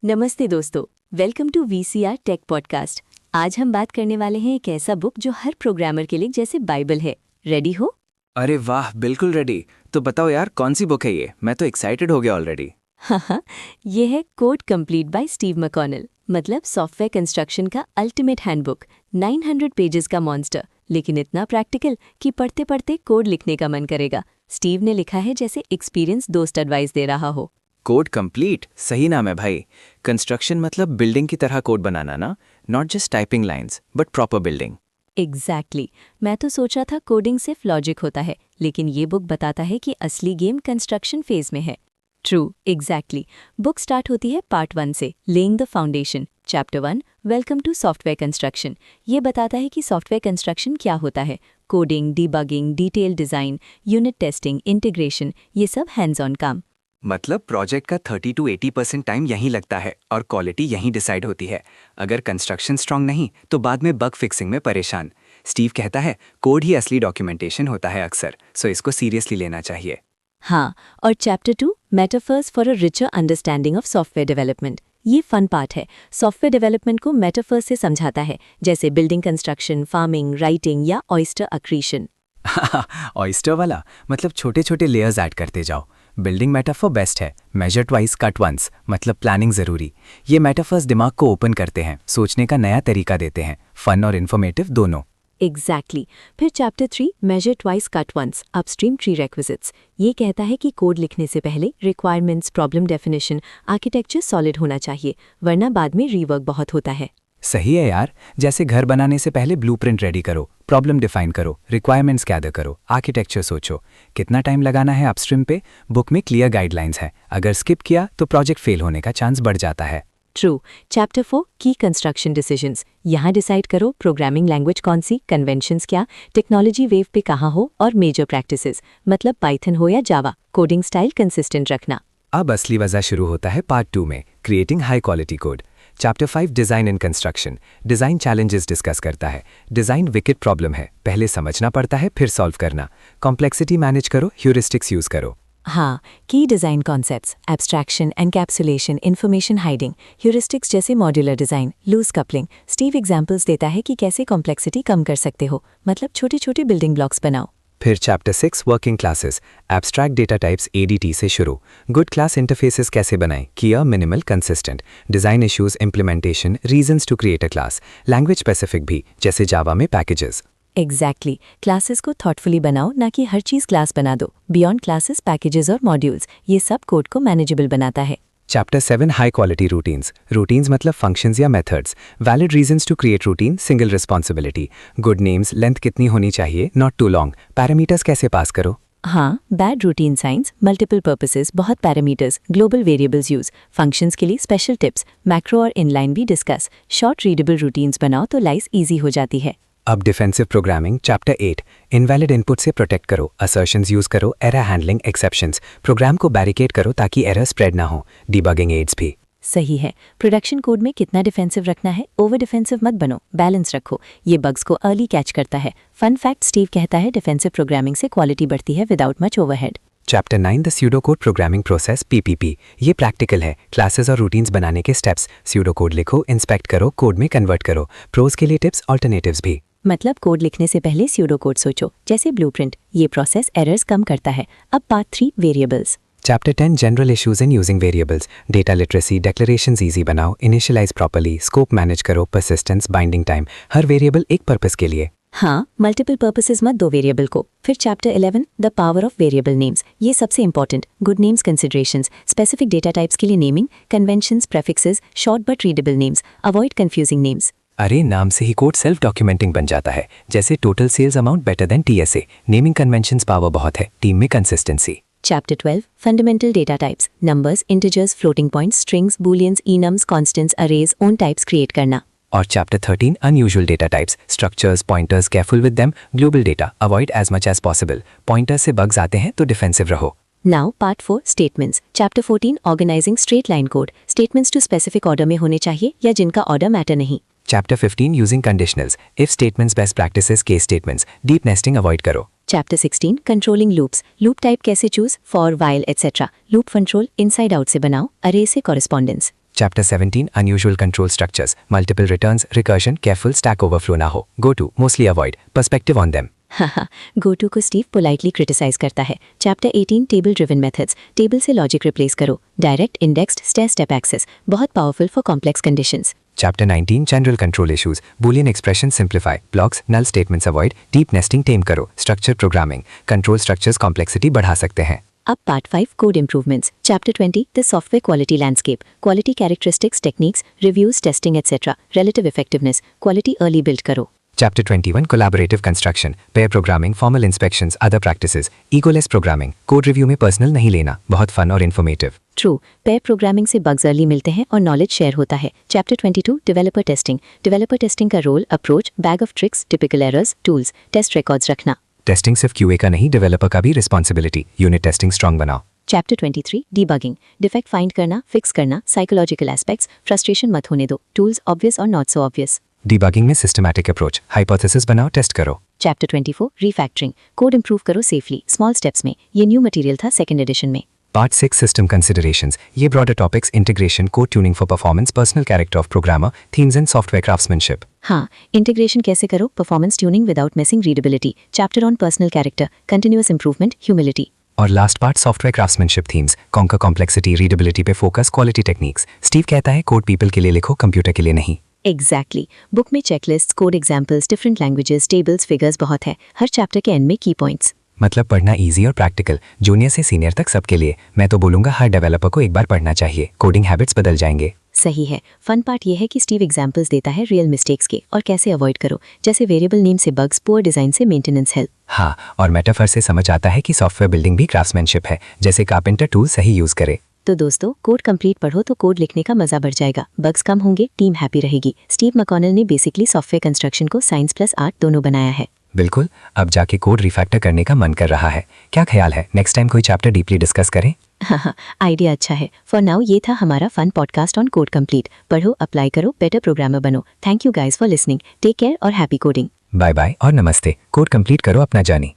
नमस्ते दोस्तों, welcome to VCR tech podcast. आज हम बात करने वाले हैं एक ऐसा बुक जो हर प्रोग्रामर के लिए जैसे बाइबल है। रेडी हो? अरे वाह, बिल्कुल रेडी। तो बताओ यार, कौन सी बुक है ये? मैं तो एक्साइटेड हो गया ऑलरेडी। हाँ, ये है कोड कंप्लीट बाय स्टीव मैकॉनेल, मतलब सॉफ्टवेयर कंस्ट्रक्शन का अल्टीमेट हैंडबुक। 900 पेजेस का मॉन्स्टर, लेकिन इतना प्रैक्टिकल कि पढ़ते पढ़ते कोड लिखने का मन करेगा। स्टीव ने लिखा है जैसे एक्सपीरियंस दोस्त एडवाइस दे रहा हो। कोड कंप्लीट, सही नाम है भाई। कंस्ट्रक्शन मतलब बिल्डिंग की तरह कोड बनाना ना, not just typing lines but proper building. Exactly. मैं तो सोच रहा था कोडिंग सिर्फ लॉजिक होता है, लेकिन ये बुक बताता है कि असली गेम कंस्ट्रक्शन फेज में है। True, exactly. बुक स्टार्ट होती है पार्ट 1 से, laying the foundation. Chapter 1, welcome to software construction. ये बताता है कि सॉफ्टवेयर कंस्ट्रक्शन क्या होता है। Coding, debugging, detail design, unit testing, integration, ये सब हैंड्स ऑन काम। मतलब प्रोजेक्ट का 30 to 80% टाइम यहीं लगता है और क्वालिटी यहीं डिसाइड होती है। अगर कंस्ट्रक्शन स्ट्रांग नहीं तो बाद में बग फिक्सिंग में परेशान। स्टीव कहता है कोड ही असली डॉक्यूमेंटेशन होता है अक्सर, सो इसको सीरियसली लेना चाहिए। हाँ, और chapter 2, metaphors for a richer understanding of software development. ये फन पार्ट है। सॉफ्टवेयर डेवलपमेंट को मेटाफर्स से समझाता है, जैसे बिल्डिंग कंस्ट्रक्शन, फार्मिंग, राइटिंग या ऑयस्टर अक्रीशन। ऑयस्टर वाला मतलब छोटे छोटे लेयर्स ऐड करते जाओ। बिल्डिंग मेटाफर बेस्ट है। मेजर ट्वाइस कट वंस मतलब प्लानिंग जरूरी। ये मेटाफर्स दिमाग को ओपन करते हैं, सोचने का नया तरीका देते हैं, फन और इन्फॉर्मेटिव दोनों। एग्जैक्टली। फिर chapter 3, measure twice cut once, upstream prerequisites. ये कहता है कि कोड लिखने से पहले requirements, problem definition, architecture solid होना चाहिए, वरना बाद में रीवर्क बहुत होता है। सही है यार, जैसे घर बनाने से पहले ब्लूप्रिंट रेडी करो, प्रॉब्लम डिफाइन करो, रिक्वायरमेंट्स गैदर करो, आर्किटेक्चर सोचो, कितना टाइम लगाना है अपस्ट्रीम पे। बुक में क्लियर गाइडलाइंस है, अगर स्किप किया तो प्रोजेक्ट फेल होने का चांस बढ़ जाता है। ट्रू। चैप्टर 4, की कंस्ट्रक्शन डिसीजंस। यहाँ डिसाइड करो प्रोग्रामिंग लैंग्वेज कौन सी, कन्वेंशंस क्या, टेक्नोलॉजी वेव पे कहाँ हो, और मेजर प्रैक्टिसेस मतलब पाइथन हो या जावा। कोडिंग स्टाइल कंसिस्टेंट रखना। अब असली वजह शुरू होता है पार्ट 2 में, creating high quality code. Chapter 5, design in construction. Design challenges discuss करता है। डिज़ाइन विकेट प्रॉब्लम है, पहले समझना पड़ता है फिर सॉल्व करना। कॉम्प्लेक्सिटी मैनेज करो, ह्यूरिस्टिक्स यूज़ करो। हाँ, की design concepts, abstraction, encapsulation, information hiding, heuristics जैसे modular design, loose coupling. Steve examples देता है कि कैसे कॉम्प्लेक्सिटी कम कर सकते हो, मतलब छोटे छोटे बिल्डिंग ब्लॉक्स बनाओ। फिर chapter 6, working classes. Abstract data types ADT से शुरू। गुड क्लास इंटरफेसेस कैसे बनाएं, किया minimal consistent. Design issues, implementation, reasons to create a class. Language specific भी, जैसे जावा में पैकेजेस। एग्जैक्टली। क्लासेस को थॉटफुली बनाओ, ना कि हर चीज़ क्लास बना दो। बियॉन्ड क्लासेस, पैकेजेस और मॉड्यूल्स, ये सब कोड को मैनेजेबल बनाता है। Chapter 7, high quality routines. Routines मतलब फंक्शंस या methods. Valid reasons to create routine, single responsibility. Good names, length कितनी होनी चाहिए, नॉट टू लॉन्ग। पैरामीटर्स कैसे पास करो। हाँ, bad routine science, multiple purposes, बहुत parameters, global variables use, functions के लिए स्पेशल टिप्स, मैक्रो और इनलाइन भी डिस्कस। शॉर्ट रीडेबल रूटीन्स बनाओ तो लाइफ ईजी हो जाती है। अब defensive programming. Chapter 8, invalid input से प्रोटेक्ट करो, असर्शंस यूज करो, एरर हैंडलिंग, एक्सेप्शंस। प्रोग्राम को बैरिकेड करो ताकि एरर स्प्रेड ना हो। डिबगिंग एड्स भी। सही है। प्रोडक्शन कोड में कितना डिफेंसिव रखना है, ओवर डिफेंसिव मत बनो, बैलेंस रखो। ये बग्स को अर्ली कैच करता है। फन फैक्ट, स्टीव कहता है डिफेंसिव प्रोग्रामिंग से क्वालिटी बढ़ती है without much overhead. Chapter 9, the pseudo code programming process PPP। ये प्रैक्टिकल है, क्लासेस और रूटीन्स बनाने के स्टेप्स। स्यूडो कोड लिखो, इंस्पेक्ट करो, कोड में कन्वर्ट करो। प्रोज के लिए टिप्स, ऑल्टरनेटिव्स भी। मतलब कोड लिखने से पहले स्यूडो कोड सोचो, जैसे ब्लूप्रिंट। ये प्रोसेस एरर्स कम करता है। अब part 3, variables. Chapter 10, general issues in using variables. Data literacy, declarations easy बनाओ, इनिशियलाइज प्रॉपर्ली, स्कोप मैनेज करो, परसिस्टेंस, बाइंडिंग टाइम। हर वेरिएबल एक पर्पस के लिए। हाँ, मल्टीपल पर्पसेस मत दो वेरिएबल को। फिर chapter 11, the power of variable names. ये सबसे important. Good names considerations, specific data types के लिए naming, conventions, prefixes, short but readable names, avoid confusing names. अरे नाम से ही कोड सेल्फ डॉक्यूमेंटिंग बन जाता है, जैसे total sales amount better than TSA। Naming conventions power बहुत है, टीम में consistency. Chapter 12, fundamental data types. Numbers, integers, floating points, strings, booleans, enums, constants, arrays, own types create करना। और chapter 13, unusual data types. Structures, pointers, careful with them. Global data avoid as much as possible. Pointers से bugs आते हैं तो defensive रहो। Now part 4, statements. Chapter 14, organizing straight line code. Statements to specific order में होने चाहिए या जिनका ऑर्डर मैटर नहीं। Chapter 15, using conditionals. If statements, best practices, case statements. Deep nesting avoid करो। Chapter 16, controlling loops. Loop type कैसे choose, for, while, etcetera. Loop control inside out से बनाओ, अरे से correspondence. Chapter 17 unusual control structures, multiple returns, recursion, careful stack overflow ना हो. Go to mostly avoid, perspective on them. हाँ, गोटू को Steve politely criticise करता है. Chapter 18 table driven methods, table से लॉजिक रिप्लेस करो. Direct, indexed, stair step access, बहुत powerful for complex conditions. Chapter 19 general control issues, Boolean expression simplify, blocks, null statements avoid, deep nesting tame करो. Structure programming, control structures complexity बढ़ा सकते हैं. अब part 5 code improvements. Chapter 20 the software quality landscape, quality characteristics, techniques, reviews, testing etcetera, relative effectiveness, quality early build करो. Chapter 21 Collaborative Construction, Pair Programming, Formal Inspections, Other Practices, Egoless Programming, Code Review में personal नहीं लेना, बहुत fun और informative. True, pair programming से bugs early मिलते हैं और नॉलेज शेयर होता है. Chapter 22 developer testing, developer testing का role, approach, bag of tricks, typical errors, tools, test records रखना. टेस्टिंग सिर्फ QA का नहीं, डेवलपर का भी रिस्पॉन्सिबिलिटी. यूनिट टेस्टिंग स्ट्रांग बनाओ. चैप्टर 23 डीबगिंग, डिफेक्ट फाइंड करना, फिक्स करना, साइकोलॉजिकल एस्पेक्ट्स, फ्रस्ट्रेशन मत होने दो. टूल्स ऑब्वियस और नॉट सो ऑब्वियस. डीबगिंग में सिस्टमैटिक अप्रोच, हाइपोथेसिस बनाओ, टेस्ट करो. चैप्टर 24 रीफैक्टरिंग, कोड इंप्रूव करो सेफली, स्मॉल स्टेप्स में. ये न्यू मटेरियल था सेकंड एडिशन में. पार्ट 6 सिस्टम कंसिडरेशंस, ये broader topics integration, code tuning for performance, personal character of programmer, themes and software craftsmanship. हाँ, integration कैसे करो, performance tuning without missing readability. Chapter on personal character, continuous improvement, humility. और last part software craftsmanship themes, conquer complexity, readability पे focus, quality techniques. Steve कहता है code people के लिए लिखो, कंप्यूटर के लिए नहीं. एग्जैक्टली. बुक में checklist, code examples, different languages, tables, figures बहुत है. हर चैप्टर के एंड में की पॉइंट्स. मतलब पढ़ना इजी और प्रैक्टिकल, जूनियर से सीनियर तक सबके लिए. मैं तो बोलूंगा हर डेवलपर को एक बार पढ़ना चाहिए. कोडिंग हैबिट्स बदल जाएंगे. सही है. फन पार्ट ये है कि स्टीव एग्जाम्पल्स देता है रियल मिस्टेक्स के और कैसे अवॉइड करो, जैसे वेरिएबल नेम से बग्स, पुअर डिजाइन से मेंटेनेंस हेल्प. हाँ, और मेटाफर से समझ आता है कि सॉफ्टवेयर बिल्डिंग भी क्राफ्ट्समैनशिप है, जैसे कारपेंटर टूल सही यूज करे. तो दोस्तों, कोड कंप्लीट पढ़ो तो कोड लिखने का मजा बढ़ जाएगा, बग्स कम होंगे, टीम हैप्पी रहेगी. स्टीव मैकॉनेल ने बेसिकली सॉफ्टवेयर कंस्ट्रक्शन को साइंस प्लस आर्ट दोनों बनाया है. बिल्कुल, अब जाके कोड रिफैक्टर करने का मन कर रहा है. क्या ख्याल है, नेक्स्ट टाइम कोई चैप्टर डीपली डिस्कस करें? हाँ, आइडिया अच्छा है. फॉर नाउ ये था हमारा fun podcast on Code Complete. पढ़ो, अप्लाई करो, बेटर प्रोग्रामर बनो. Thank you guys for listening. Take care और हैप्पी कोडिंग. बाय बाय और नमस्ते. कोड कंप्लीट करो अपना जर्नी.